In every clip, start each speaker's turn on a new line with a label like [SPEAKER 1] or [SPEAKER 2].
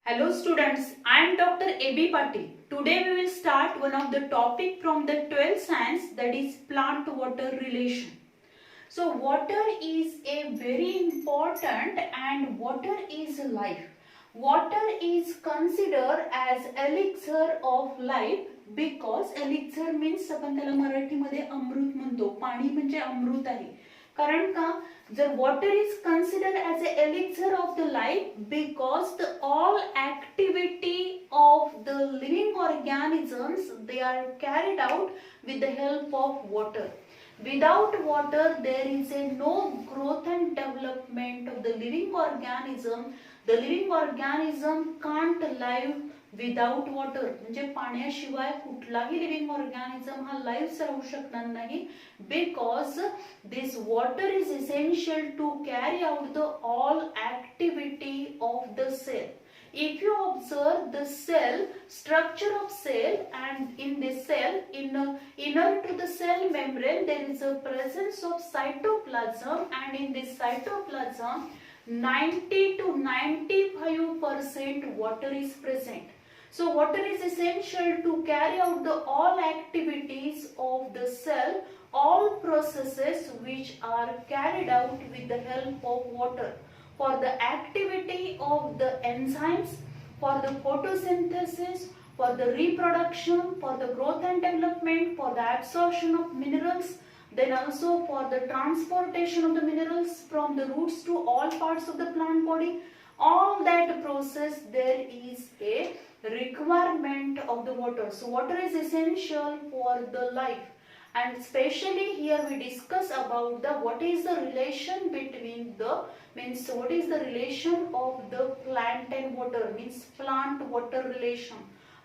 [SPEAKER 1] Hello students, I am Dr. A.B. Patil. Today we will start one of the topic from the 12th science, that is plant-water relation. So water is a very important and water is life. Water is considered as elixir of life because elixir means आपण त्याला मराठीमध्ये अमृत म्हणतो. पाणी म्हणजे अमृत आहे. कारण का जर water is considered as a elixir of the life because the all activity of the living organisms they are carried out with the help of water. Without water there is a no growth and development of the living organism. The living organism can't live without water. म्हणजे पाण्याशिवाय कुठलाही living organism हा live राहू शकणार नाही because this water is essential to carry out the all activity of the cell. If you observe the cell, structure of cell, and in this cell, inner to the cell membrane, there is a presence of cytoplasm, and in this cytoplasm, 90 to 95% water is present. So water is essential to carry out the all activities of the cell, all processes which are carried out with the help of water. For the activity of the enzymes, for the photosynthesis, for the reproduction, for the growth and development, for the absorption of minerals, then also for the transportation of the minerals from the roots to all parts of the plant body. All that process there is a requirement of the water. So water is essential for the life. And especially here we discuss about the what is the relation between the what is the relation of the plant and water, means plant water relation.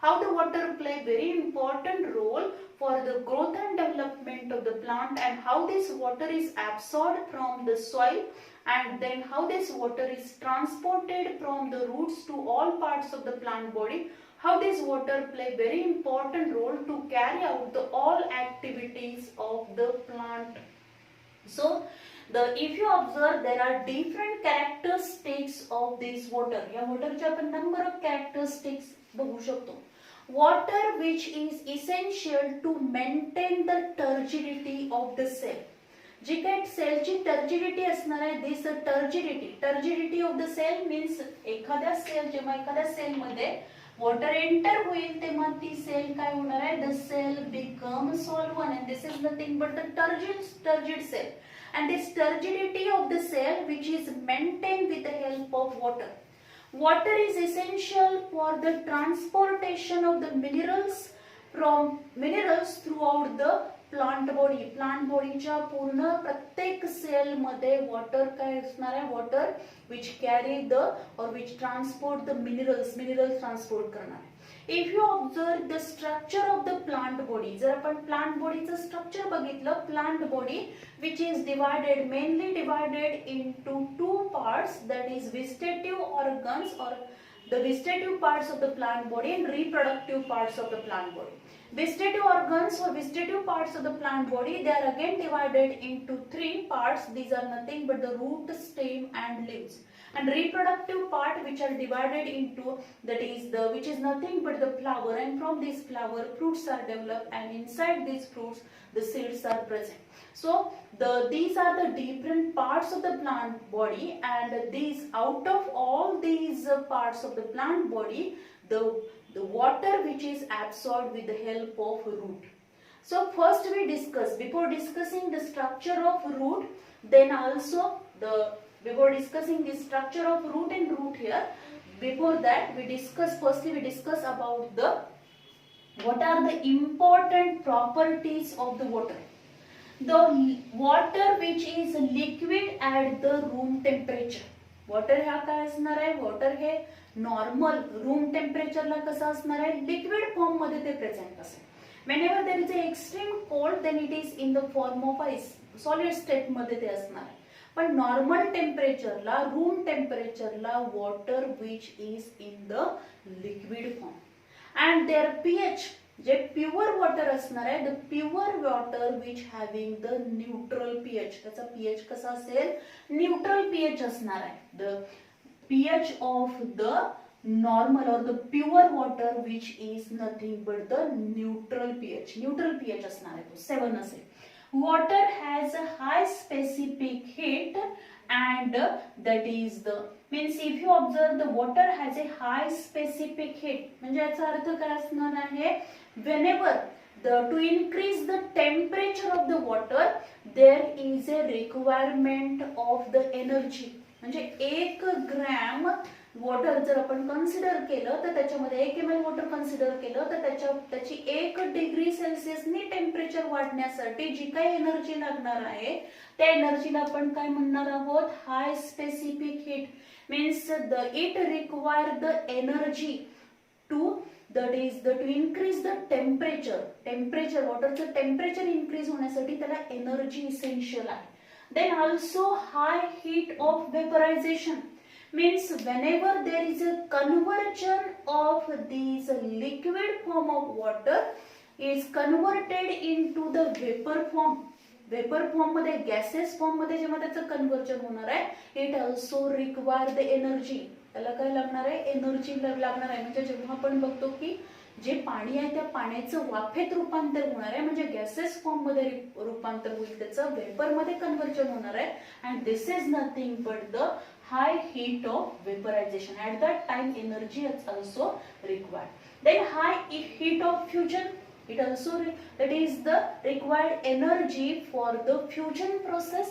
[SPEAKER 1] How the water play very important role for the growth and development of the plant, and how this water is absorbed from the soil, and then how this water is transported from the roots to all parts of the plant body. How this water play very important role to carry out the all activities of the plant. So if you observe, there are different characteristics of this water. या waterचे आपण number of characteristics बघू शकतो. Water which is essential to maintain the turgidity of the cell. जी काही सेलची turgidity असणार आहे, this turgidity of the cell means एखाद्या cell जेव्हा एखाद्या सेल मध्ये वॉटर एंटर होईल तेव्हा ती सेल काय होणार आहे, the cell become solvent, and this is nothing but the turgid cell, and this turgidity of the cell which is maintained with the help of water. Water is essential for the transportation of the minerals throughout the plant बॉडीच्या पूर्ण प्रत्येक sale मध्ये water काय असणार आहे, water which carry the और which transport the minerals transport करणार आहे. If you observe the structure of the plant body, जर आपण प्लांट बॉडीचं स्ट्रक्चर बघितलं, plant body which is mainly divided into two parts, that is vegetative organs और the vegetative parts of the plant body and reproductive parts of the plant body. Vegetative organs or vegetative parts of the plant body, they are again divided into three parts. These are nothing but the root, stem and leaves. And reproductive part which are divided into, that is which is nothing but the flower, and from this flower fruits are developed, and inside these fruits the seeds are present. So these are the different parts of the plant body, and these out of all these parts of the plant body, the water which is absorbed with the help of root. So first we discuss, before discussing the structure of root, then also before discussing the structure of root and root here, before that we discuss about what are the important properties of the water. The water which is liquid at the room temperature. Water हा काय असणार आहे, water हे normal room टेम्परेचरला कसं असणार आहे, liquid form मध्ये ते प्रेझेंट असेल. Whenever there is a extreme cold then it is in the form of ice, solid state मध्ये ते असणार आहे. पण नॉर्मल टेम्परेचरला, रूम टेम्परेचरला water which is in the liquid form, and there pH जे प्युअर वॉटर असणार आहे, the pure water which having the neutral pH, त्याचा पीएच कसा असेल, न्यूट्रल पीएच असणार आहे. द pH of the normal or the pure water which is nothing but the neutral pH. Neutral pH असणार आहे तो 7 असेल. Water has a high specific heat and that is the means if you observe the water has a high specific heat म्हणजे याचा अर्थ काय असणार आहे whenever to increase the temperature of the water there is a requirement of the energy म्हणजे 1 gram water जर आपण consider केलं तर त्याच्यामध्ये 1 ml वॉटर कन्सिडर केलं तर त्याची 1 डिग्री सेल्सिअसनी टेम्परेचर वाढण्यासाठी जी काही एनर्जी लागणार आहे त्या एनर्जीला आपण काय म्हणणार आहोत high specific heat means it require the energy to that is to increase the temperature वॉटरचं टेम्परेचर इन्क्रीज होण्यासाठी त्याला एनर्जी इसेन्शियल आहे then also high heat of vaporization means whenever there is a conversion of these liquid form of water is converted into the vapor form मध्ये gases form मध्ये जेव्हा त्याचं conversion होणार आहे it also require the energy त्याला काय लागणार आहे एनर्जी लागणार आहे म्हणजे जेव्हा आपण बघतो की जे पाणी आहे त्या पाण्याचं वाफेत रूपांतर होणार आहे म्हणजे गॅसेस फॉर्म मध्ये रूपांतर होईल त्याचं वेपर मध्ये कन्वर्जन होणार आहे and this is nothing but the high heat of vaporization at that time energy is also required then high heat of fusion it also that is the required energy for the fusion process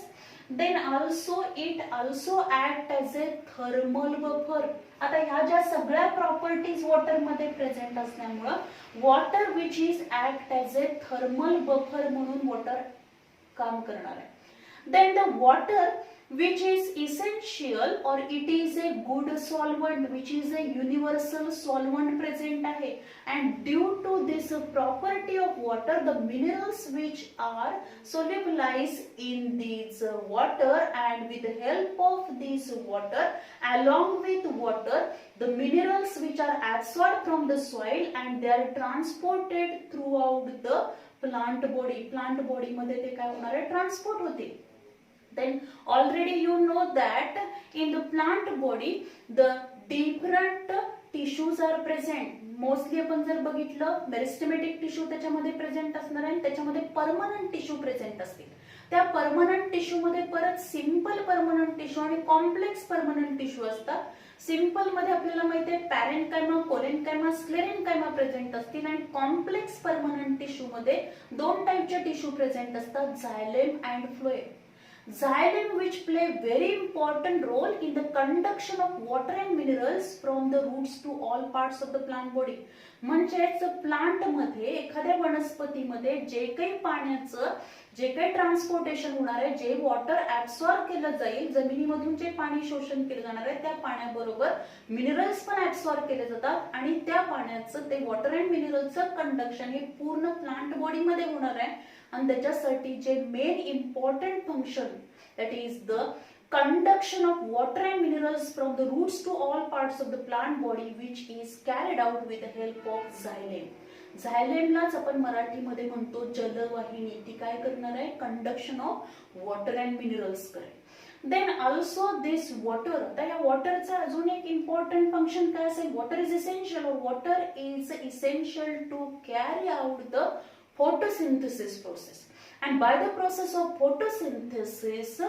[SPEAKER 1] then also it also act as a thermal buffer आता ह्या ज्या सगळ्या properties water मध्ये present असल्यामुळे water which is act as A thermal buffer म्हणून water काम करणार आहे then the water which is essential or it is a good solvent which is a universal solvent present आहे and due to this property of water the minerals which are solubilized in this water and with the help of this water along with water the minerals which are absorbed from the soil and they are transported throughout the plant body मध्ये ते काय होणार आहे transport होते then already you know that in the plant body the different tissues are present mostly आपण जर बघितलं meristematic tissue त्याच्यामध्ये प्रेझेंट असणार आहे त्याच्यामध्ये परमनंट टिश्यू प्रेझेंट असतील त्या परमनंट टिश्यू मध्ये परत सिंपल परमनंट टिश्यू आणि कॉम्प्लेक्स परमनंट टिश्यू असतात सिंपल मध्ये आपल्याला माहिती आहे पॅरेन्कायमा कोलेनकायमा स्क्लेरेन्कायमा प्रेझेंट असतील आणि कॉम्प्लेक्स परमनंट टिश्यू मध्ये 2 टाईपचे टिश्यू प्रेझेंट असतात xylem and phloem Xylem which play very important role in the conduction of water and minerals from the roots to all parts of the plant body. म्हणजेच plant मध्ये एखाद्या वनस्पतीमध्ये जे काही पाण्याचं जे काही ट्रान्सपोर्टेशन होणार आहे जे वॉटर ऍब्सॉर्ब केलं जाईल जमिनीमधून जे पाणी शोषण केलं जाणार आहे त्या पाण्याबरोबर मिनरल्स पण ऍब्सॉर्ब केले जातात आणि त्या पाण्याचं ते वॉटर अँड मिनरलचं कंडक्शन हे पूर्ण प्लांट बॉडी मध्ये होणार आहे आणि त्याच्यासाठी जे main important function that is the conduction of water and minerals from the roots to all parts of the plant body which is carried out with the help of xylem. Xylemलाच आपण मराठीमध्ये म्हणतो जलवाहिनी ती काय करणार आहे conduction of water and minerals करेल देन ऑल्सो दिस वॉटर आता या वॉटरचा अजून एक इम्पॉर्टंट फंक्शन काय असेल वॉटर इज इसेन्शियल और water is essential to carry out the photosynthesis process and by the process of photosynthesis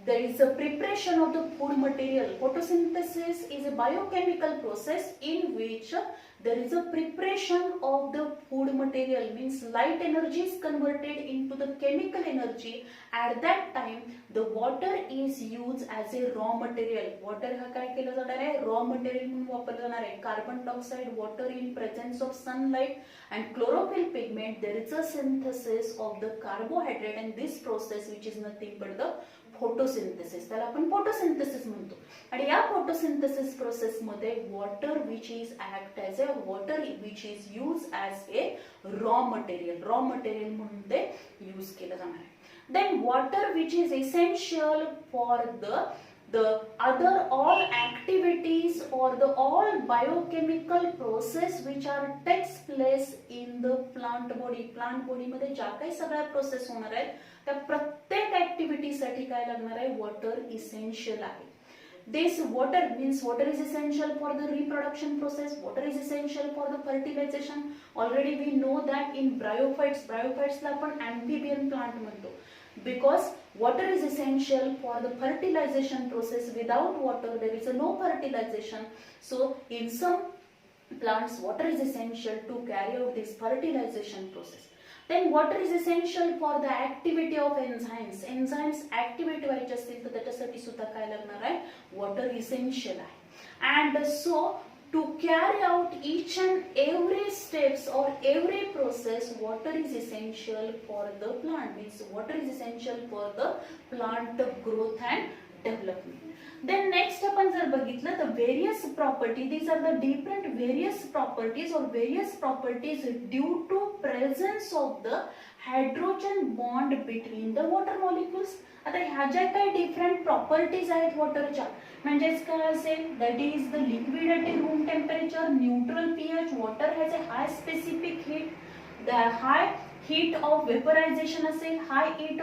[SPEAKER 1] there is a preparation of the food material photosynthesis is a biochemical process in which there is a preparation of the food material means light energy is converted into the chemical energy at that time the water is used as a raw material water हा काय केलं जाणार आहे raw material म्हणून वापरलं जाणार आहे carbon dioxide water in presence of sunlight and chlorophyll pigment there is a synthesis of the carbohydrate and this process which is nothing but the photosynthesis त्याला आपण photosynthesis म्हणतो आणि या photosynthesis process मध्ये water which is act as a water which is used as a raw material म्हणून ते use केलं जाणार आहे then water which is essential for the other all activities or the all biochemical process which are takes place in the plant body मध्ये ज्या काही सगळ्या process होणार आहेत त्या प्रत्येक ऍक्टिव्हिटी साठी काय लागणार आहे वॉटर इसेन्शियल आहे This water means water is essential for the reproduction process, water is essential for the fertilization. Already we know that in bryophytes ला आपण amphibian plant म्हणतो, because water is essential for the fertilization process. Without water there is no fertilization. So in some plants water is essential to carry out this fertilization process. Then water is essential for the activity of enzymes. Enzymes activate व्हायचे असतील तर त्याच्यासाठी सुद्धा काय लागणार आहे, water essential आहे. And so to carry out each and every steps or every process, water is essential for the plant. Means water is essential for the plant growth and development. Then next आपण जर बघितलं तर various property, these are the different various properties or various properties due to presence of the hydrogen bond between the water molecules. आता ह्या ज्या काही different properties आहेत वॉटरच्या, म्हणजेच काय असेल, that is the liquid at room temperature, neutral pH, water has a high specific heat, the high heat of vaporization असेल, high heat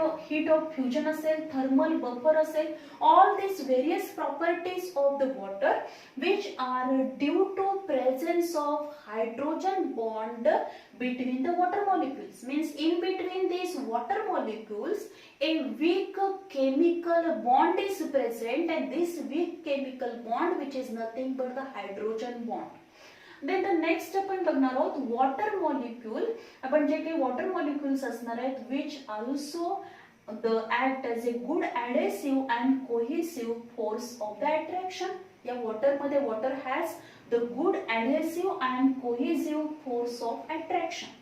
[SPEAKER 1] of fusion असेल, thermal buffer असेल, all these various properties of the water which are due to presence of hydrogen bond between the water molecules. Means in between these water molecules a weak chemical bond is present, and this weak chemical bond which is nothing but the hydrogen bond. Then the next आपण बघणार आहोत water molecule. आपण जे काही water molecules असणार आहेत which also the act as a good adhesive and cohesive force of the attraction. या water मध्ये water has the good adhesive and cohesive force of attraction.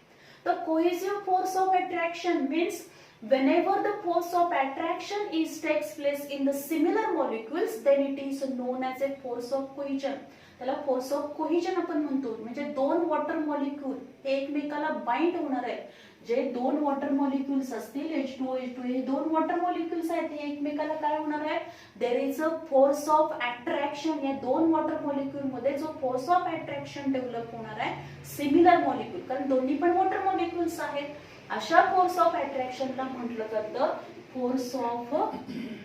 [SPEAKER 1] The cohesive force of attraction means whenever the force of attraction takes place in the similar molecules, then it is known as a force of cohesion. त्याला force of cohesion आपण म्हणतो. म्हणजे दोन water molecule हे एकमेकाला bind होणार आहे. जे दोन वॉटर मॉलिक्यूल्स असतील H2O हे दोन वॉटर मॉलिक्यूल्स आहेत, हे एकमेकाला काय होणार आहे, there is a force of attraction. या दोन वॉटर मॉलिक्यूल मध्ये जो फोर्स ऑफ अट्रॅक्शन डेव्हलप होणार आहे सिमिलर मॉलिक्यूल, कारण दोन्ही पण वॉटर मॉलिक्यूल्स आहेत, अशा फोर्स ऑफ अट्रॅक्शनला म्हटलं जातं फोर्स ऑफ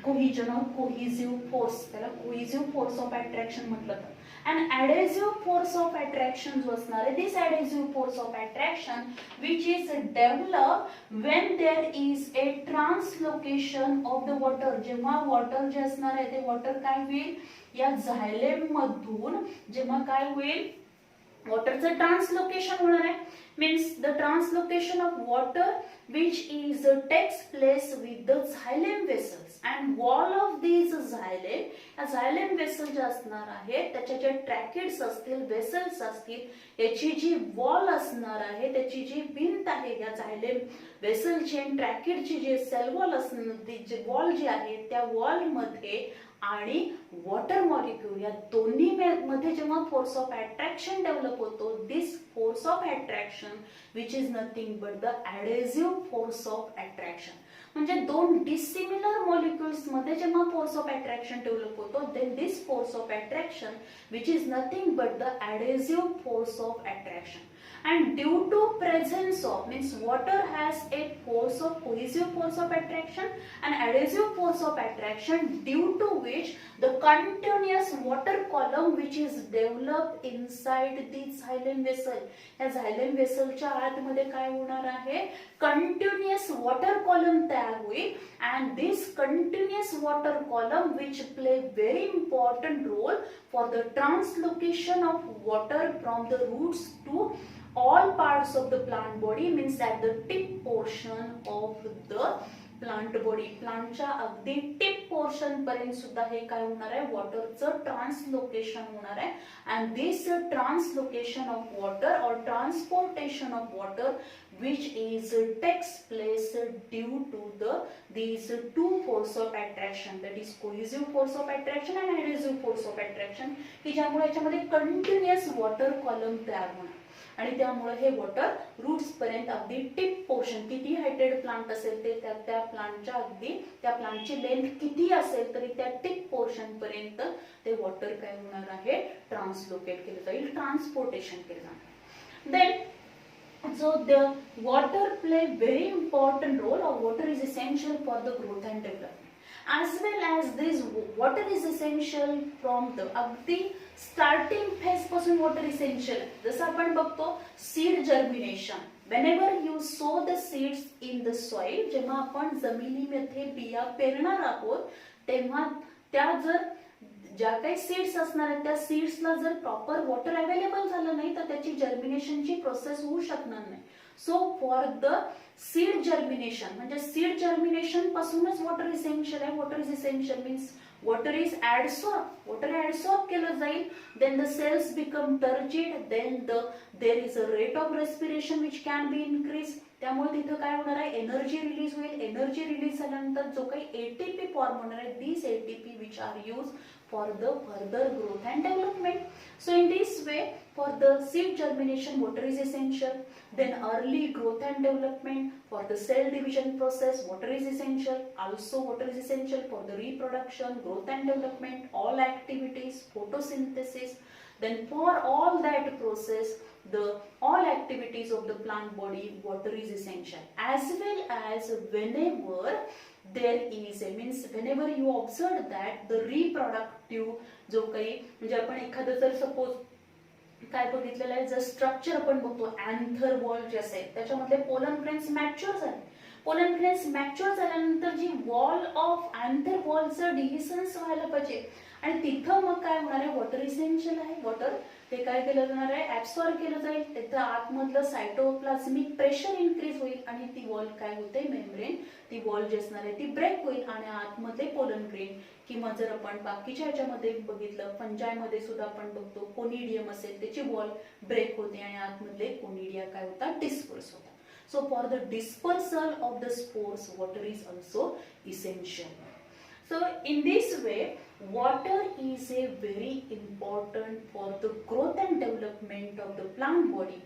[SPEAKER 1] कोहिजन और कोहिसिव्ह फोर्स. त्याला कोहिसिव्ह फोर्स ऑफ अट्रॅक्शन म्हटलं जातं. And adhesive force of attraction जो असणार आहे, this adhesive force of attraction which is developed when there is a translocation of the water. जेव्हा वॉटर जे असणार आहे ते वॉटर काय होईल, या झायलेम मधून जेव्हा काय होईल, वॉटरचं ट्रान्सलोकेशन होणार आहे. means the translocation of water which is takes place with the xylem vessels, and wall of these xylem vessel जे असणार आहे त्याच्या जे ट्रॅकिड्स असतील, वेसल्स असतील, याची जी वॉल असणार आहे, त्याची जी भिंत आहे या xylem वेसलची आणि ट्रॅकिडची जी सेल वॉल असणार, जी वॉल जी आहे त्या वॉल मध्ये आणि वॉटर मॉलिक्यूल या दोन्ही मध्ये जेव्हा फोर्स ऑफ अट्रॅक्शन डेव्हलप होतो, this force of attraction which is nothing but the adhesive force of attraction. म्हणजे दोन डिसिमिलर मॉलिक्यूल्स मध्ये जेव्हा फोर्स ऑफ अट्रॅक्शन डेव्हलप होतो, then this force of attraction which is nothing but the adhesive force of attraction. And due to presence of, means water has a force of cohesive force of attraction and adhesive force of attraction, due to which the continuous water column which is developed inside the xylem vessel, या xylem vessel च्या आतमध्ये काय होणार आहे, continuous water column तयार होईल. and this continuous water column which play very important role for the translocation of water from the roots to all parts of the plant body, means at the tip portion of the plant body. प्लांटच्या अगदी tip portion पर्यंत सुद्धा हे काय होणार आहे, वॉटरचं translocation होणार आहे. and this translocation of water or transportation of water which is takes place due to these two force of attraction, that is cohesive force of attraction and adhesive force of attraction, की ज्यामुळे याच्यामध्ये continuous water column तयार होणार आणि त्यामुळे हे water roots पर्यंत अगदी टिप पोर्शन, किती हायटेड प्लांट असेल ते त्या प्लांटच्या अगदी त्या प्लांटची लेंथ किती असेल तरी त्या टिप पोर्शन पर्यंत ते वॉटर काय होणार आहे, ट्रान्सलोकेट केलं जाईल, ट्रान्सपोर्टेशन केलं जाणार. Then so the water play very important role, or water is essential for the growth and development. as well as this water is essential from the अगदी स्टार्टिंग फेज पासून water essential. जसं आपण बघतो seed germination. whenever you sow the seeds in the soil, जेव्हा आपण जमिनीमध्ये बिया पेरणार आहोत तेव्हा त्या जर ज्या काही सीड्स असणार आहेत त्या सीड्सला जर प्रॉपर वॉटर अवेलेबल झालं नाही तर त्याची जर्मिनेशनची प्रोसेस होऊ शकणार नाही. So for the seed germination म्हणजे सीड जर्मिनेशन पासूनच वॉटर इसेन्शियल आहे. Water is essential means water is adsorbed. water adsorbed केलं जाईल, then the cells become turgid, then there is a rate of respiration which can be increased. त्यामुळे तिथं काय होणार आहे, एनर्जी रिलीज होईल. एनर्जी रिलीज झाल्यानंतर जो काही एटीपी फॉर्म होणार आहे, this ATP which are use for the further growth and development. So in this way, for the seed germination, water is essential. Then early growth and development, for the cell division process, water is essential. Also water is essential for the reproduction, growth and development, all activities, photosynthesis. Then for all that process, all activities of the plant body, water is essential. As well as whenever there is means whenever you observe that the reproductive जो काही म्हणजे आपण एखादं जर suppose काय बघितलेलं आहे, जर स्ट्रक्चर आपण बघतो अँथर वॉल जे असेल त्याच्यामध्ये पोलन ग्रेन्स मॅच्युअर झाले. पोलन ग्रेन्स मॅच्युअर झाल्यानंतर जी वॉल ऑफ अँथर वॉलचं डिव्हिजन्स व्हायला पाहिजे आणि तिथं मग काय होणार आहे, वॉटर इसेन्शियल आहे. वॉटर ते काय केलं जाणार आहे, ऍब्सॉर्ब केलं जाईल. तिथं आतमधलं सायटोप्लाझमिक प्रेशर इन्क्रीज होईल आणि ती वॉल काय होते, मेम्ब्रेन ती वॉल जी असणार आहे ती ब्रेक होईल आणि आतमधले पोलन ग्रेन किंवा जर आपण बाकीच्या ह्याच्यामध्ये बघितलं फंजायमध्ये सुद्धा आपण बघतो कोनिडियम असेल त्याची वॉल ब्रेक होते आणि आतमधले कोनिडिया काय होतात, डिस्पर्स होतात. So for the dispersal of the spores, water is also essential. So in this way, water is a very important for the growth and development of the plant body.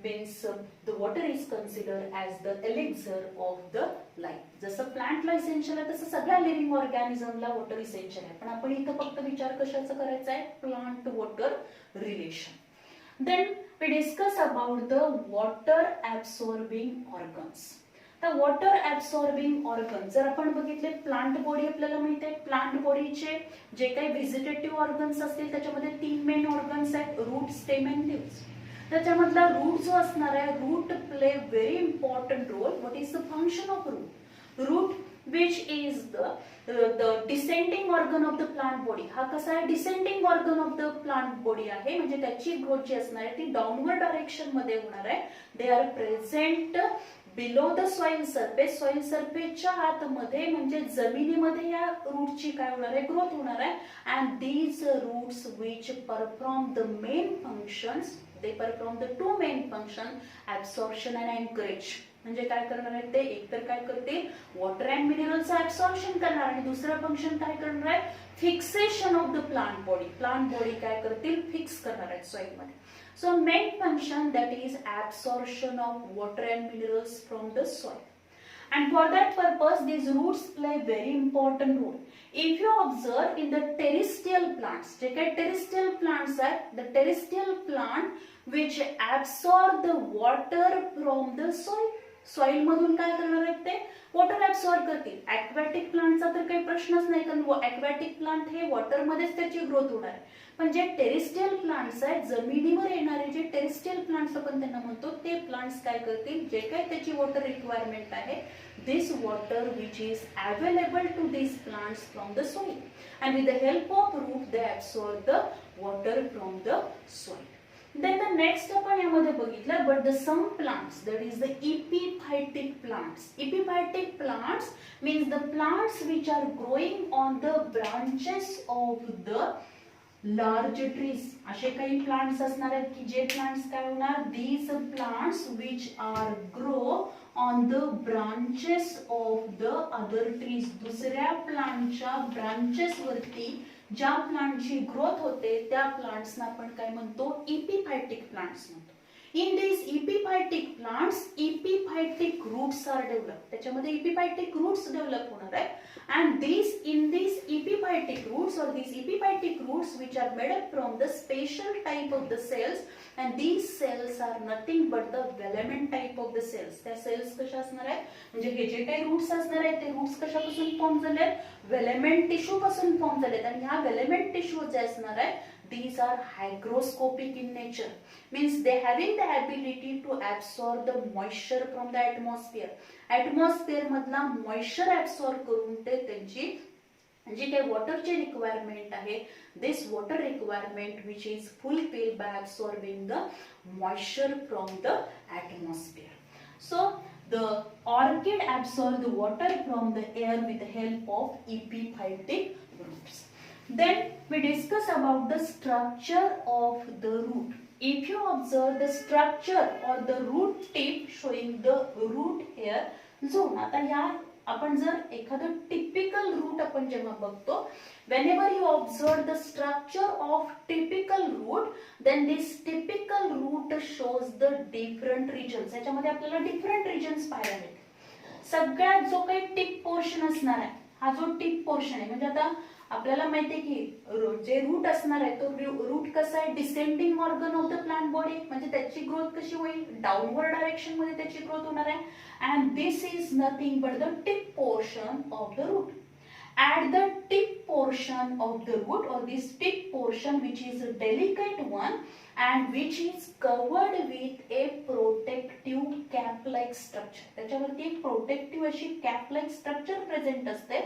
[SPEAKER 1] Means the water is considered as the elixir of the life. जसं प्लांटला essential आहे तसं सगळ्या living ऑर्गॅनिझमला water essential आहे. पण आपण इथं फक्त विचार कशाचा करायचा आहे, plant water relation. Then we discuss about the water absorbing organs. The water absorbing organs जर आपण बघितले प्लांट बॉडी आपल्याला माहिती आहे, प्लांट बॉडीचे जे काही व्हेजिटेटिव्ह ऑर्गन्स असतील त्याच्यामध्ये 3 मेन ऑर्गन्स आहेत, रूट, स्टेम अँड लीव्स. त्याच्यामधला रूट जो असणार आहे, root play very important role. What is the function of root? Root which is the descending organ of the plant body. हा कसा आहे, descending organ of the plant body आहे. म्हणजे त्याची ग्रोथ जी असणार आहे ती डाऊनवर्ड डायरेक्शन मध्ये होणार आहे. They are present below the soil surface. Soil सरफेसच्या आतमध्ये म्हणजे जमिनीमध्ये या रूटची काय होणार आहे, ग्रोथ होणार आहे. And these roots which perform the main functions, they perform the 2 main function, absorption and anchorage. म्हणजे काय करणार आहेत ते, एकतर काय करतील, वॉटर अँड मिनरलचं ऍब्सॉर्प्शन करणार आणि दुसरं फंक्शन काय करणार आहे, fixation of the plant body. Plant body काय करतील, फिक्स करणार आहेत सॉइल मध्ये. So main function that is absorption of water and minerals from the soil. And for that purpose, these roots play very important role. If you observe in the terrestrial plants, जे काही terrestrial plants आहेत, the terrestrial plant which absorb the water from the soil. Soil मधून काय करणार आहेत ते, water absorb करतील. ऍक्वॅटिक प्लांटचा तर काही प्रश्नच नाही, कारण ऍक्वॅटिक प्लांट हे वॉटर मध्येच त्याची ग्रोथ होणार आहे. पण जे टेरेस्ट्रियल प्लांट्स आहेत, जमिनीवर येणारे जे टेरेस्ट्रियल प्लांट्स आपण त्यांना म्हणतो, ते प्लांट्स काय करतील, जे काही त्याची वॉटर रिक्वायरमेंट आहे, this water which is available to these plants from the soil, and with the help of root they absorb the water from the soil. Then the next आपण यामध्ये बघितलं, but the some plants, that is the epiphytic plants. Epiphytic plants means the plants which are growing on the branches of the large trees. असे काही plants असणार आहेत की जे plants काय होणार, these plants which are grow on the branches of the other trees. दुसऱ्या प्लांटच्या ब्रांचेस वरती ज्या प्लांटची ग्रोथ होते त्या प्लांट्सना आपण काय म्हणतो, इपिफायटिक प्लांट्स म्हणतो. In these epiphytic plants, epiphytic roots are developed. त्याच्यामध्ये epiphytic roots develop होणार आहे. And in these epiphytic roots or these epiphytic roots which are made up from the special type of the cells, and these cells are nothing but the velament type of the cells. त्या cells कशा असणार आहेत, म्हणजे हे जे काही roots असणार आहेत ते roots कशापासून फॉर्म झाले आहेत, velament tissue पासून फॉर्म झाले आहेत. आणि ह्या velament tissue जे असणार आहे, these are hygroscopic in nature, means they having the ability to absorb the moisture from the atmosphere. Atmosphere मधला moisture absorb करून ते त्यांची जी काही वॉटरची रिक्वायरमेंट आहे, this water requirement which is fulfilled by absorbing the moisture from the atmosphere. So the orchid absorb the water from the air with the help of epiphytic roots. Then we discuss about the structure of the root. If you observe the structure or the root tip showing the root hair zone, आता या आपण जर एखादं typical route आपण जेव्हा बघतो, whenever you observe the structure of typical root, then this typical root shows the different regions. याच्यामध्ये आपल्याला डिफरंट regions पाहायला मिळतात. सगळ्यात जो काही टिप पोर्शन असणार आहे, हा जो टिप पोर्शन आहे, म्हणजे आता आपल्याला माहिती आहे की जे रूट असणार आहे तो रूट कसा आहे, descending organ of the plant body, म्हणजे त्याची ग्रोथ कशी होईल, डाउनवर्ड डायरेक्शन मध्ये त्याची ग्रोथ होणार आहे. And this is nothing but the tip portion of the root. At the tip portion of the root, or this tip portion which is a delicate one and which is covered with a protective cap-like structure. त्याच्यावरती एक protective अशी cap-like structure present असते.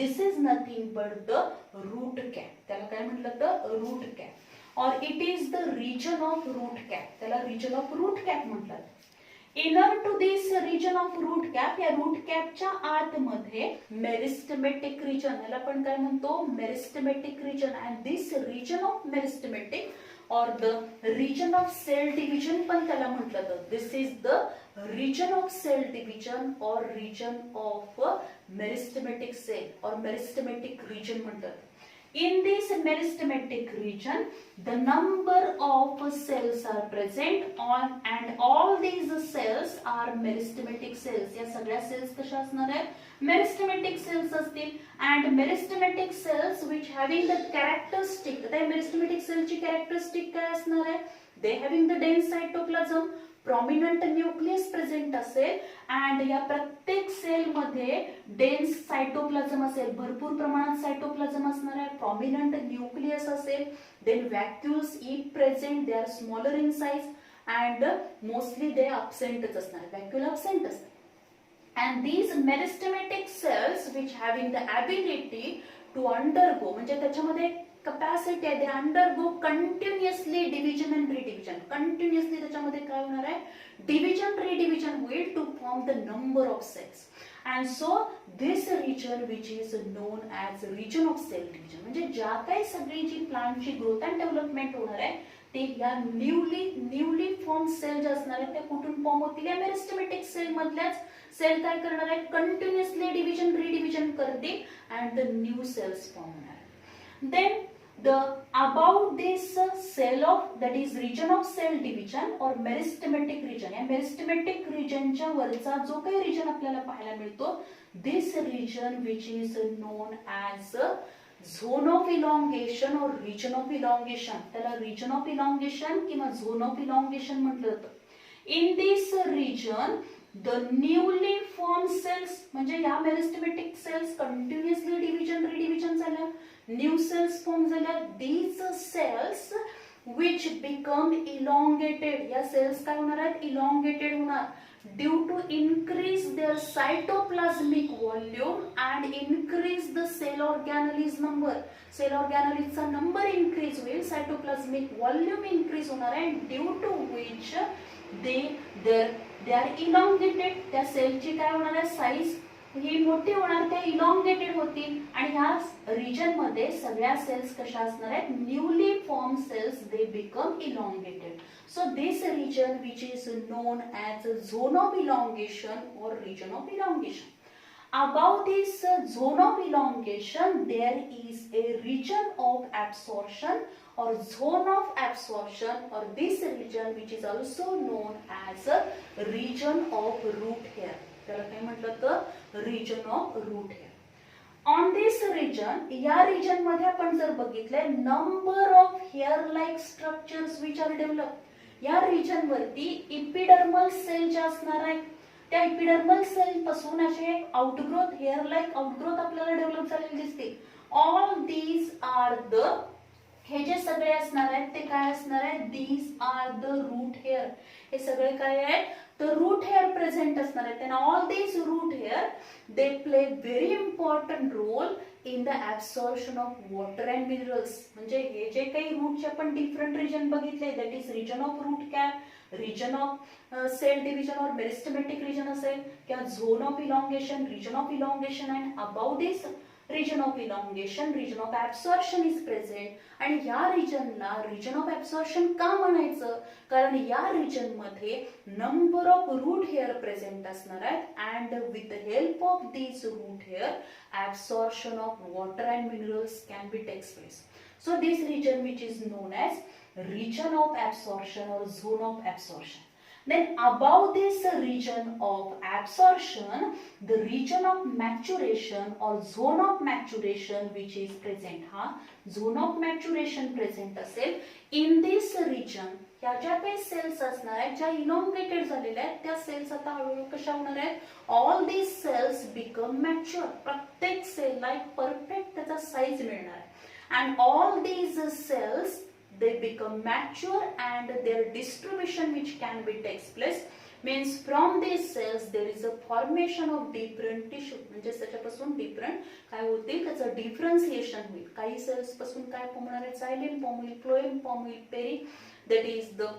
[SPEAKER 1] This is nothing but the root cap. त्याला काय म्हटलं तर root cap, or it is the region of root cap. त्याला region of root cap म्हटलं. Inner to this region of root cap, या root cap च्या आतमध्ये meristematic region, याला आपण काय म्हणतो, meristematic region, and this region of meristematic or the region of cell division पण त्याला म्हटलं जातं. This is the region of cell division or region of meristematic cell or meristematic region म्हणतात. In this meristematic region, the number of cells are present on, and all these cells are meristematic cells. या सगळ्या cells कशा असणार आहेत, meristematic cells असतील. And meristematic cells which having the characteristic, आता meristematic cell ची characteristic काय असणार आहे, they having the dense cytoplasm, prominent nucleus present असेल, and या प्रत्येक सेल मध्ये डेन्स सायटोप्लाझम असेल, भरपूर प्रमाणात सायटोप्लाझम असणार आहे, prominent nucleus असेल, then vacuoles if present, they are smaller in size and mostly they absent असणार आहे, vacuole absent असते. And these meristematic cells which having the ability to undergo, म्हणजे त्याच्यामध्ये capacity आहे, they undergo continuously division and redivision. Continuously त्याच्यामध्ये काय होणार आहे, division redivision होईल to form the number of cells. And so this region which is known as region of cell division, म्हणजे ज्या काही सगळी जी प्लांटची ग्रोथ अँड डेव्हलपमेंट होणार आहे ते या न्यूली फॉर्म सेल जे असणार आहेत त्या कुठून फॉर्म होतील, या मेरिस्टेमेटिक सेल मधल्याच सेल काय करणार आहेत, कंटिन्युअसली डिव्हिजन रिडिव्हिजन करतील and the new cells form होणार आहेत. Then about this cell of, that is region of cell division or meristematic region, या meristematic region च्या वरचा जो काही region आपल्याला पाहायला मिळतो, this region which is known as zone of elongation or region of elongation, त्याला region of elongation किंवा zone of elongation म्हटलं जातं. In this region the newly formed cells, म्हणजे या meristematic cells continuously division redivision झाल्या, new cells form झाल्या, these cells which become elongated, या cells काय होणार आहेत, elongated होणार due to increase their cytoplasmic volume and increase the cell organelles number. Cell organelles चा number increase होईल, cytoplasmic volume increase होणार आहे, due to which they are elongated. त्या सेलची काय होणार आहे, साईज ही मोठी होणार, त्या इलॉंगेटेड होतील आणि ह्या रिजन मध्ये सगळ्या सेल्स कशा असणार आहेत, newly form cells, they become elongated. So this region which is known as zone of elongation or region of elongation. Above this zone of elongation there is a region of absorption or zone of absorption, or this region which is also known as a region of root hair. त्याला काय म्हटलं तर region of root hair. On this region, या region मध्ये आपण जर बघितले number of hair like structures which are developed. या region वरती epidermal cell जे असणार आहे, त्या epidermal cell पासून असे outgrowth, hair like outgrowth आपल्याला डेव्हलप झालेले दिसते. All these are the, हे जे सगळे असणार आहेत ते काय असणार आहे, these are the root hair. हे सगळे काय आहे तर रूट हेअर प्रेझेंट असणार आहेत. and all these root hair they play very important role in the absorption of water and minerals. म्हणजे हे जे काही रूटचे आपण डिफरंट रिजन बघितले, that is region of root cap, region of cell division और मेरिस्टेमॅटिक रिजन असेल किंवा zone of elongation, region of elongation, and about this region of elongation, region of absorption is present. आणि या रिजनला region of absorption का म्हणायचं, कारण या region मध्ये number of root hair present असणार आहेत and with the help of these root hair absorption of water and minerals can be takes place. So this region which is known as region of absorption or zone of absorption. Then above this region of absorption, the region of maturation or zone of maturation which is present. हा zone of maturation present असेल. In this region, ह्या ज्या काही cells असणार आहेत ज्या elongated झालेल्या आहेत त्या सेल्स आता हळूहळू कशा होणार आहेत, all these cells become mature. प्रत्येक सेलला एक परफेक्ट त्याचा साईज मिळणार आहे and all these cells they become mature and their distribution which can be takes place means from these cells there is a formation of different tissue. म्हणजे त्याच्यापासून different काय होतील, त्याचं डिफरन्सिएशन होईल. काही सेल्स पासून काय फॉर्म होणार आहे, सायलेम फॉर्म होईल, फ्लोएम फॉर्म होईल, पेरी दॅट इज द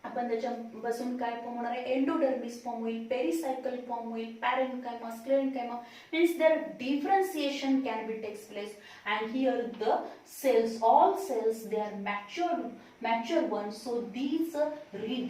[SPEAKER 1] आपण त्याच्यापासून काय फॉर्म होणार आहे, एंडोडर्मिस फॉर्म होईल, पेरिसायकल फॉर्म होईल, parenchyma, sclerenchyma. Means there differentiation can be takes place and here the cells, all cells, they are mature ones. So these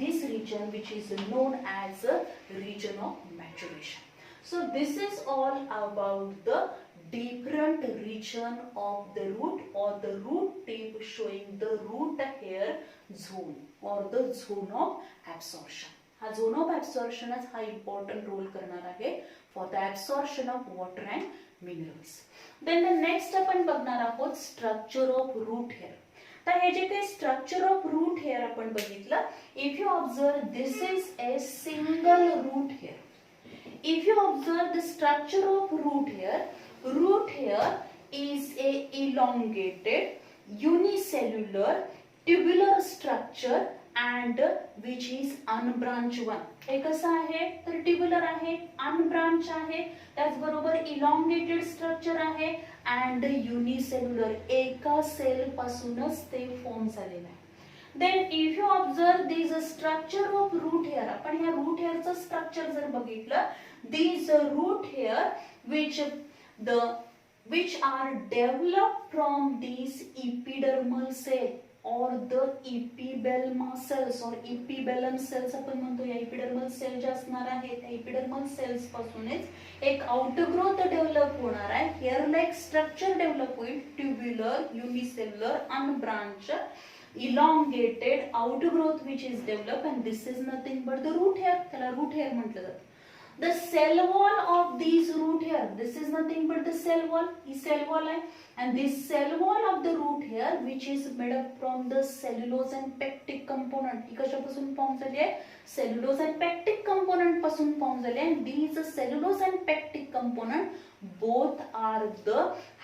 [SPEAKER 1] this region which is known as a region of maturation. So this is all about the different region of the root or the root tip showing the root hair zone or the zone of absorption. हा zone of absorption हा important role करणार आहे for the absorption of water and minerals. Then the next आपण बघणार आहोत structure of root hair. तर हे जे काही structure of root hair आपण बघितलं, if you observe this is a single root hair. If you observe the structure of root hair is a elongated unicellular tubular structure and which is unbranched one. हे कसं आहे तर tubular आहे, unbranch आहे, त्याचबरोबर elongated structure आहे and unicellular, एका cell पासूनच ते फॉर्म झालेलं आहे. Then if you observe this structure of root hair, आपण ह्या रूट हेअरचं स्ट्रक्चर जर बघितलं, this root hair which are developed from these epidermal cell or the epibellum cells or epibellum cells आपण म्हणतो. या epidermal cell ज्या असणार आहेत त्या epidermal cells पासूनच एक आउटग्रोथ डेव्हलप होणार आहे, हेअर लाईक स्ट्रक्चर डेव्हलप होईल, tubular, unicellular, unbranch, elongated outgrowth which is developed and this is nothing but the root hair. त्याला root hair म्हटलं जातं. The cell wall of these root hair, this is nothing but the cell wall. He cell wall आहे and this cell wall of the root hair which is made up from the cellulose and pectic component. ही कशापासून form झाली आहे, cellulose and pectic component पासून form झाली आहे. These cellulose and pectic component both are the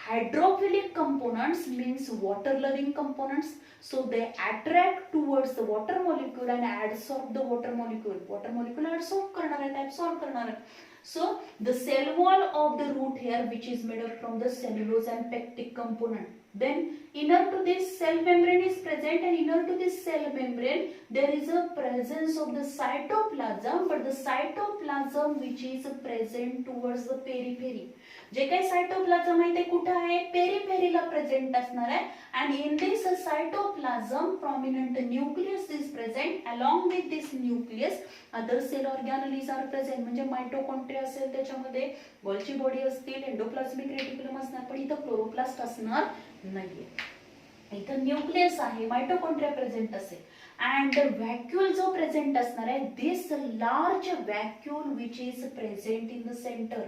[SPEAKER 1] hydrophilic components, means water loving components. So they attract towards the water molecule and adsorb the water molecule. Water molecule adsorb करणार आहेत, absorb करणार आहेत. So the cell wall of the root hair which is made up from the cellulose and pectic component. Then inner to this cell membrane is present and inner to this cell membrane there is a presence of the cytoplasm, but the cytoplasm which is present towards the periphery. जे काही cytoplasm आहे ते कुठे आहे, पेरिफेरीला present असणार आहे and in this cytoplasm prominent nucleus is present. Along with this nucleus other cell organelles are present. म्हणजे mitochondria असेल, त्याच्यामध्ये गोल्ची बॉडी असतील, एंडोप्लाझमिक रेटिक्युलम असणार, पण इथं क्लोरोप्लास्ट असणार नाहीये. इथं न्यूक्लियस आहे, मायटोकॉन्ड्रिया प्रेझेंट असेल अँड व्हॅक्यूल जो प्रेझेंट असणार आहे, this large vacuole which is present in the centre.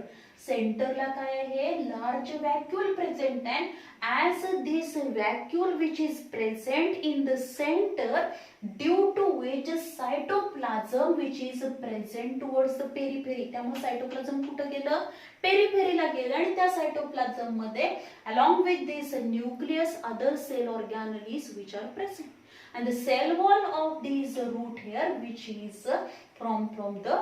[SPEAKER 1] सेंटरला काय आहे, large vacuole present and as this vacuole which is present in the center, due to which cytoplasm which is present towards the periphery, त्यामुळे cytoplasm कुठे गेलं, पेरिफेरीला गेलं आणि त्या cytoplasm मध्ये along with this nucleus other cell organelles which are present and the cell wall of these root hair which is from the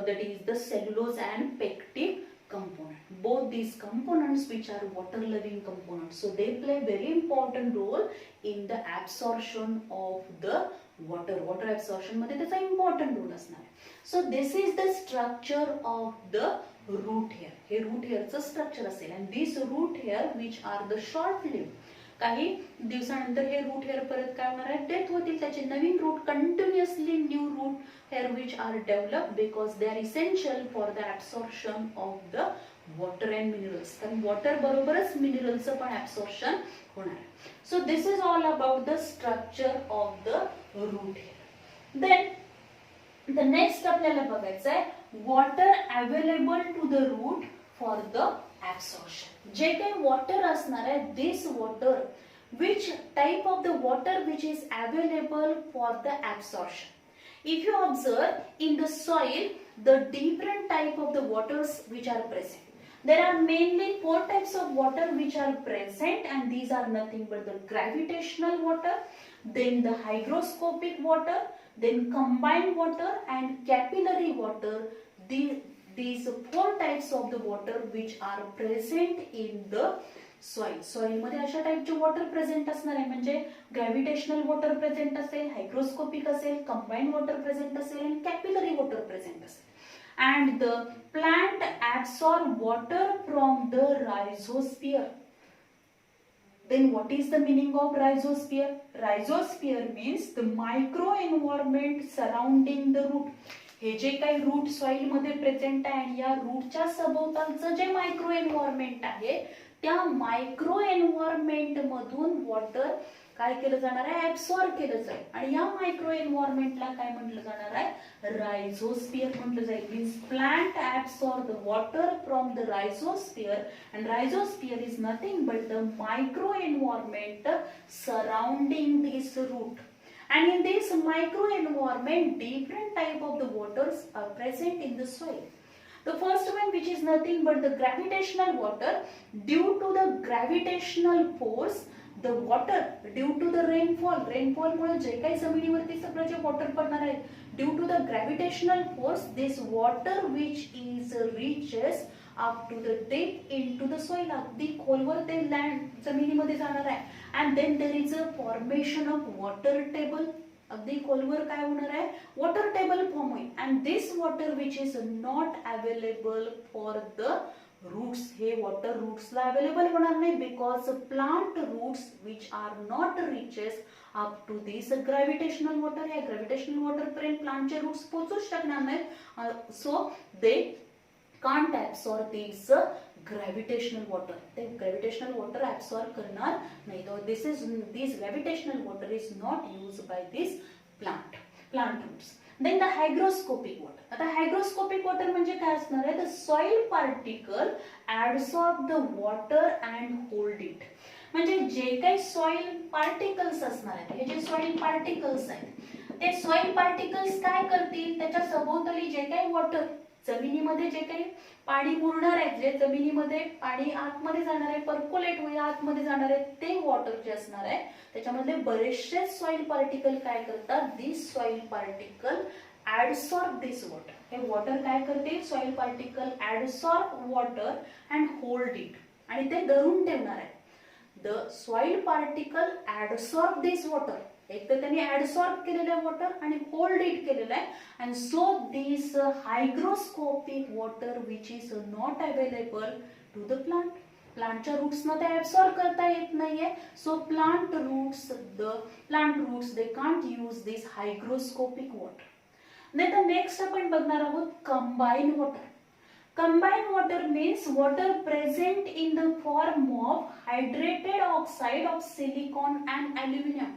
[SPEAKER 1] that is the cellulose and pectin component. Both these components which are water loving components, so they play very important role in the absorption of the water absorption मध्ये त्याचा important role असणार. So this is the structure of the root hair. हे root hair चं structure असेल and these root hair which are the short lived, काही दिवसानंतर हे route hair परत काय होणार आहे, डेथ होतील, त्याचे नवीन root continuously new root hair which are develop because they are essential for the absorption of the water and minerals. कारण वॉटर बरोबरच मिनरलचं पण ऍब्सॉर्प्शन होणार आहे. So this is all about the structure of the root hair. Then the next आपल्याला बघायचं आहे water available to the root for the absorption. जे काही वॉटर असणार आहे, this water, which type of the water which is available for the absorption. If you observe in the soil, the different type of the waters which are present. There are mainly 4 types of water which are present and these are nothing but the gravitational water, then the hygroscopic water, then combined water and capillary water. These 4 types of the water which are present in the soil. Soil मध्ये अशा टाइपचे water present असणार आहे, म्हणजे gravitational water present असेल, hygroscopic असेल, combined water present असेल आणि कॅपिलरी वॉटर प्रेझेंट असेल. And the plant absorb water from the rhizosphere. Then what is the meaning of rhizosphere? Rhizosphere means the micro environment surrounding the root. हे जे काही route soil मध्ये present आहे आणि या रूटच्या सभोवतालचं जे मायक्रो एन्व्हायरमेंट आहे, त्या मायक्रो एन्व्हायरमेंट मधून वॉटर काय केलं जाणार आहे, ऍब्सॉर्ब केलं जाईल आणि या मायक्रो एन्व्हायरमेंटला काय म्हटलं जाणार आहे, रायझोस्फियर म्हटलं जाईल. Means plant absorb the water from the rhizosphere and rhizosphere is nothing but the micro environment surrounding this root. And in this micro environment, different type of the waters are present in the soil. The first one, which is nothing but the gravitational water. Due to the gravitational force, the water due to the rainfall मुळे जे काही जमिनीवरती सगळं जे water पडणार आहे, due to the gravitational force, this water which is reaches up to the depth into the soil, अगदी खोलवर ते लँड जमिनीमध्ये जाणार आहे. And then there is a formation of water table. अगदी खोलवर काय होणार आहे, वॉटर टेबल फॉर्म होईल. and this water which is not available for the roots, हे वॉटर रूट्सला अवेलेबल होणार नाही because plant roots which are not reaches up to this gravitational water, या ग्रॅव्हिटेशनल वॉटर पर्यंत प्लांटचे रूट्स पोहोचूच शकणार नाहीत. So they can't absorb this gravitational water. ते gravitational water absorb करणार नाही. This gravitational water is not used by this plant roots. Then the hygroscopic water. आता hygroscopic water म्हणजे काय असणार आहे, the soil particle absorb the water and hold it. म्हणजे जे काही सॉइल पार्टिकल्स असणार आहेत, हे जे सॉइल पार्टिकल्स आहेत, ते सॉइल पार्टिकल्स काय करतील, त्याच्या सभोवताली जे काही वॉटर, जमिनीमध्ये जे काही पाणी मुरणार आहे, जे जमिनीमध्ये पाणी आतमध्ये जाणार आहे, पर्कोलेट होईल आतमध्ये जाणार आहे, ते वॉटर जे असणार आहे त्याच्यामधले बरेचसे सॉइल पार्टिकल काय करतात, this soil particle adsorb this water. हे वॉटर काय करते, soil particle adsorb water and hold it, आणि ते धरून ठेवणार आहे. The soil particle adsorb this water, एक तर त्यांनी ऍडसॉर्ब केलेलं आहे वॉटर आणि होल्ड इट केलेलं आहे. And so this hygroscopic water which is not available to the plant. प्लांटच्या रूट्सना ते ऍब्सॉर्ब करता येत नाहीये. So plant roots they can't use this hygroscopic water. नाही तर नेक्स्ट आपण बघणार आहोत combine water. Combined water means water present in the form of hydrated oxide of silicon and aluminum.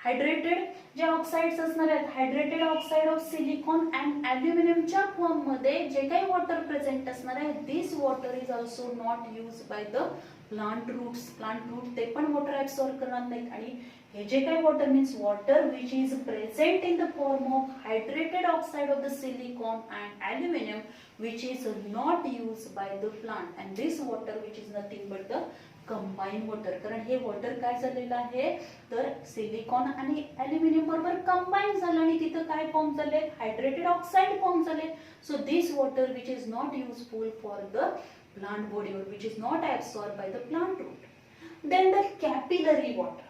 [SPEAKER 1] Hydrated जे ऑक्साइड्स असणार आहेत, hydrated oxide of silicon and अल्युमिनियमच्या form मध्ये जे काही वॉटर प्रेझेंट असणार आहे, this water is also not use by the plant roots. Plant root ते पण वॉटर ऍब्सॉर्ब करणार नाहीत. आणि हे जे काही water means water which is present in the form of hydrated oxide of the silicon and aluminium which is not used by the plant, and this water which is nothing but the combined water. कारण हे water काय झालेलं आहे, तर silicon आणि aluminium बरोबर combine झालं आणि तिथं काय फॉर्म झाले, हायड्रेटेड ऑक्साइड फॉर्म झाले. So this water which is not useful for the plant body or which is not absorbed by the plant root. Then the capillary water.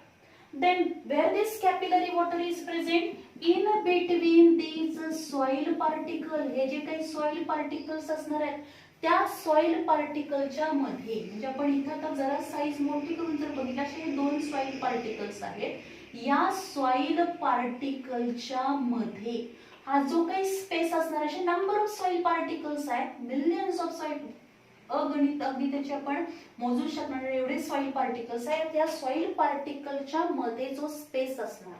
[SPEAKER 1] Then where this capillary water is present in between these soil particle, हे जे काही soil particles असणार आहेत त्या soil particleच्या मध्ये, म्हणजे आपण इथे आता जरा साईज मोठी करून जर बघितलं असे दोन soil particles आहेत, या soil particleच्या मध्ये हा जो काही स्पेस असणार असे नंबर ऑफ soil particles आहेत, मिलियन्स ऑफ soil, अगणित अगदी त्याचे आपण मोजू शकणार एवढे सॉइल पार्टिकल्स आहेत. त्या सॉइल पार्टिकलच्या मध्ये जो स्पेस असणार,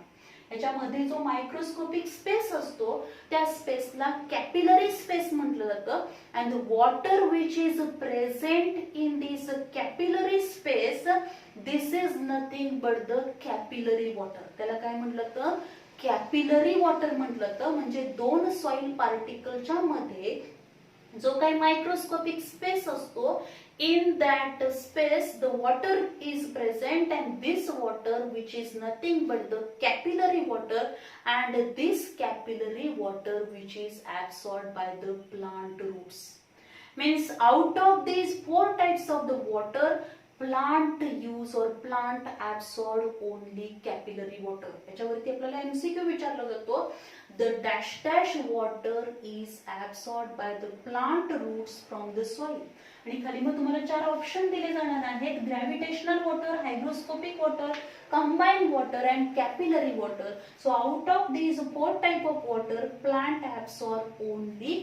[SPEAKER 1] याच्यामध्ये जो मायक्रोस्कोपिक स्पेस असतो त्या स्पेसला कॅपिलरी स्पेस म्हटलं जातं. And the water which is present in this capillary space, this is nothing but the capillary water. त्याला काय म्हटलं जातं, कॅपिलरी वॉटर म्हटलं जातं. म्हणजे दोन सॉइल पार्टिकलच्या मध्ये जो काही मायक्रोस्कोपिक स्पेस असतो, in that space the water is present, and this water which is nothing but the capillary water, and this capillary water which is absorbed by the plant roots. Means out of these four types of the water, plant use or plant absorb only capillary water. याच्यावरती आपल्याला MCQ विचारला जातो, the dash dash water is absorbed by the plant roots from the soil. आणि खाली मग तुम्हाला चार option दिले जाणार आहेत, gravitational water, hygroscopic water, combined water and capillary water. So out of these four type of water, plant absorb only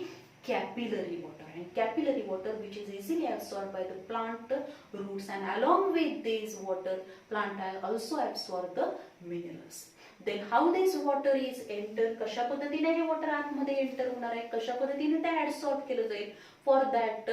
[SPEAKER 1] capillary water, and capillary water which is easily absorbed by the plant roots, and along with this water plant also absorb the minerals. Then how this water is enter, कशा पद्धतीने हे water आतमध्ये enter होणार आहे, कशा पद्धतीने ते absorb केलं जाईल. For that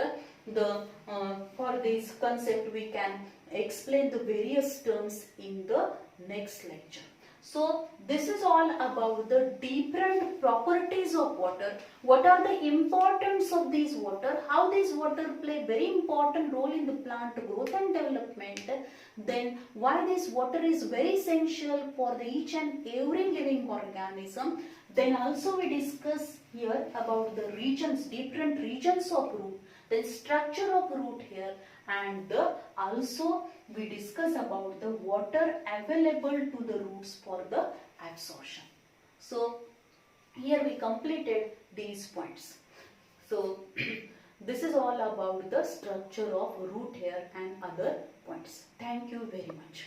[SPEAKER 1] for this concept we can explain the various terms in the next lecture. So this is all about the different properties of water. What are the importance of this water? How this water play very important role in the plant growth and development. Then why this water is very essential for the each and every living organism. Then also we discuss here about the regions, different regions of root, the structure of root here, and also we discuss about the water available to the roots for the absorption. So here we completed these points. So this is all about the structure of root here and other points. Thank you very much.